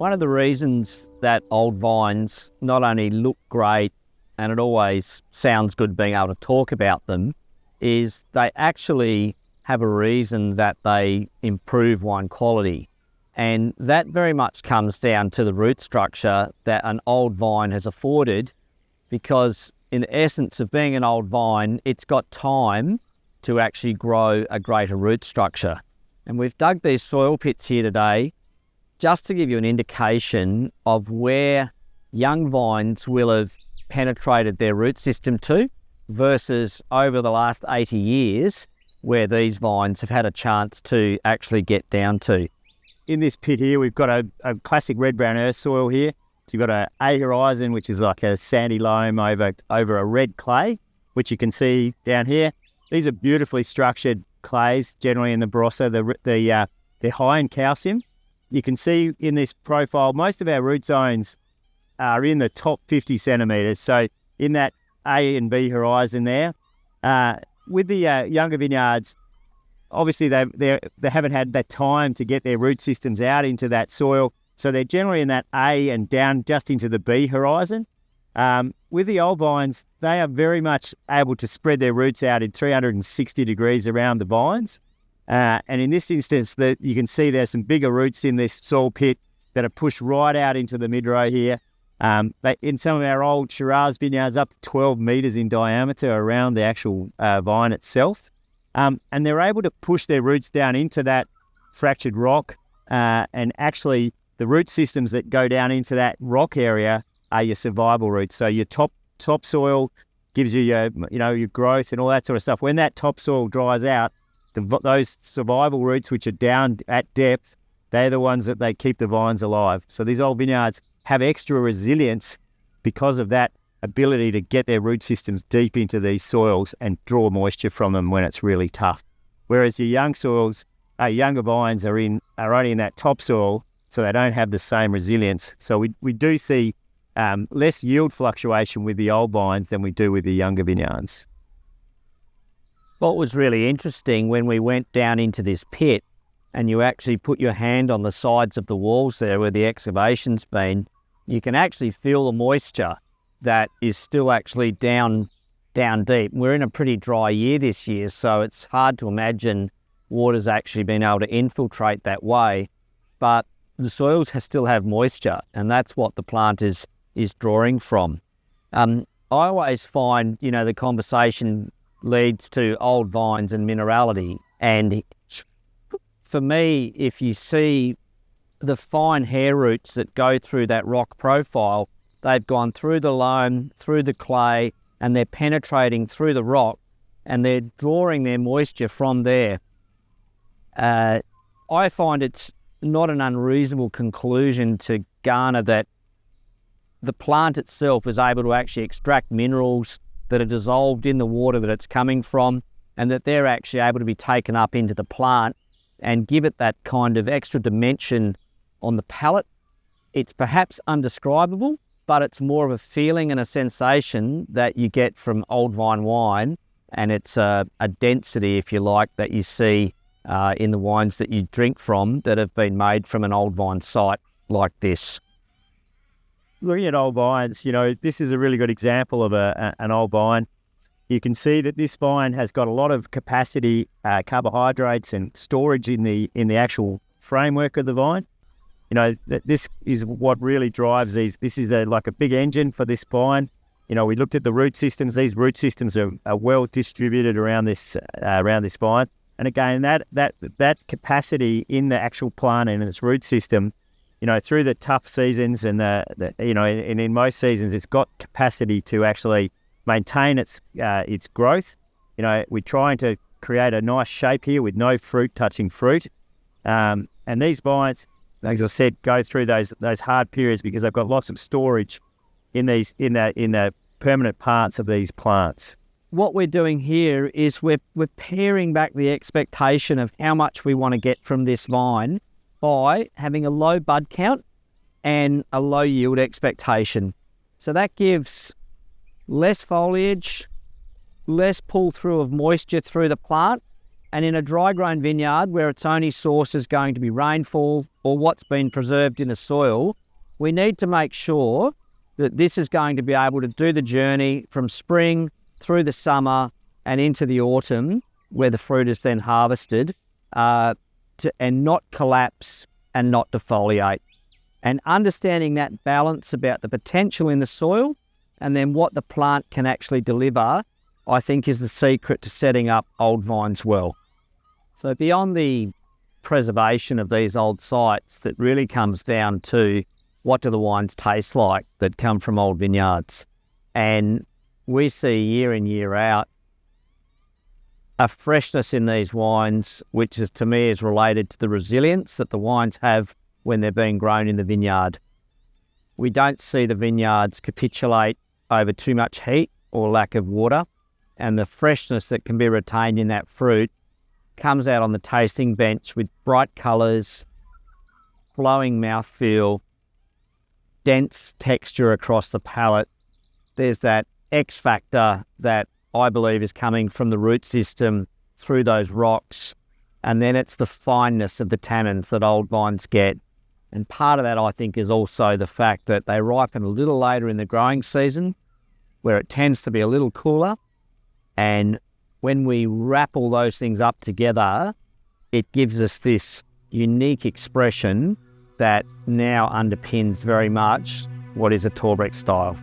One of the reasons that old vines not only look great and it always sounds good being able to talk about them is they actually have a reason that they improve wine quality. And that very much comes down to the root structure that an old vine has afforded, because in the essence of being an old vine, it's got time to actually grow a greater root structure. And we've dug these soil pits here today just to give you an indication of where young vines will have penetrated their root system to versus over the last 80 years where these vines have had a chance to actually get down to. In this pit here, we've got a classic red-brown earth soil here. So you've got a horizon, which is like a sandy loam over a red clay, which you can see down here. These are beautifully structured clays, generally in the Barossa. They're high in calcium. You can see in this profile, most of our root zones are in the top 50 centimetres. So in that A and B horizon there, with the younger vineyards, obviously they haven't had that time to get their root systems out into that soil. So they're generally in that A and down just into the B horizon. With the old vines, they are very much able to spread their roots out in 360 degrees around the vines. And in this instance, you can see there's some bigger roots in this soil pit that are pushed right out into the mid-row here. In some of our old Shiraz vineyards, up to 12 metres in diameter around the actual vine itself. And they're able to push their roots down into that fractured rock. And actually, the root systems that go down into that rock area are your survival roots. So your topsoil gives you your growth and all that sort of stuff. When that topsoil dries out, those survival roots, which are down at depth, they're the ones that they keep the vines alive. So these old vineyards have extra resilience because of that ability to get their root systems deep into these soils and draw moisture from them when it's really tough. Whereas your younger vines are only in that topsoil, so they don't have the same resilience. So we do see less yield fluctuation with the old vines than we do with the younger vineyards. What was really interesting when we went down into this pit and you actually put your hand on the sides of the walls there where the excavation's been, you can actually feel the moisture that is still actually down deep. We're in a pretty dry year this year, so it's hard to imagine water's actually been able to infiltrate that way. But the soils still have moisture, and that's what the plant is drawing from. I always find, the conversation leads to old vines and minerality. And for me, if you see the fine hair roots that go through that rock profile, they've gone through the loam, through the clay, and they're penetrating through the rock, and they're drawing their moisture from there. I find it's not an unreasonable conclusion to garner that the plant itself is able to actually extract minerals that are dissolved in the water that it's coming from, and that they're actually able to be taken up into the plant and give it that kind of extra dimension on the palate. It's perhaps undescribable, but it's more of a feeling and a sensation that you get from old vine wine, and it's a density, if you like, that you see in the wines that you drink from that have been made from an old vine site like this. Looking at old vines, this is a really good example of an old vine. You can see that this vine has got a lot of capacity, carbohydrates and storage in the actual framework of the vine. This is what really drives these. This is like a big engine for this vine. We looked at the root systems. These root systems are well distributed around this vine. And again, that capacity in the actual plant and its root system, through the tough seasons and and in most seasons, it's got capacity to actually maintain its growth. We're trying to create a nice shape here with no fruit touching fruit. And these vines, as I said, go through those hard periods because they've got lots of storage in the permanent parts of these plants. What we're doing here is we're paring back the expectation of how much we want to get from this vine by having a low bud count and a low yield expectation. So that gives less foliage, less pull through of moisture through the plant, And in a dry-grown vineyard where its only source is going to be rainfall or what's been preserved in the soil, we need to make sure that this is going to be able to do the journey from spring through the summer and into the autumn, where the fruit is then harvested, and not collapse and not defoliate. And understanding that balance about the potential in the soil and then what the plant can actually deliver, I think is the secret to setting up old vines well. So beyond the preservation of these old sites, that really comes down to what do the wines taste like that come from old vineyards. And we see year in, year out, a freshness in these wines, which is, to me, is related to the resilience that the wines have when they're being grown in the vineyard. We don't see the vineyards capitulate over too much heat or lack of water, and the freshness that can be retained in that fruit comes out on the tasting bench with bright colours, flowing mouthfeel, dense texture across the palate. There's that X factor that I believe is coming from the root system through those rocks, and then it's the fineness of the tannins that old vines get. And part of that, I think, is also the fact that they ripen a little later in the growing season, where it tends to be a little cooler. And when we wrap all those things up together, it gives us this unique expression that now underpins very much what is a Torbreck style.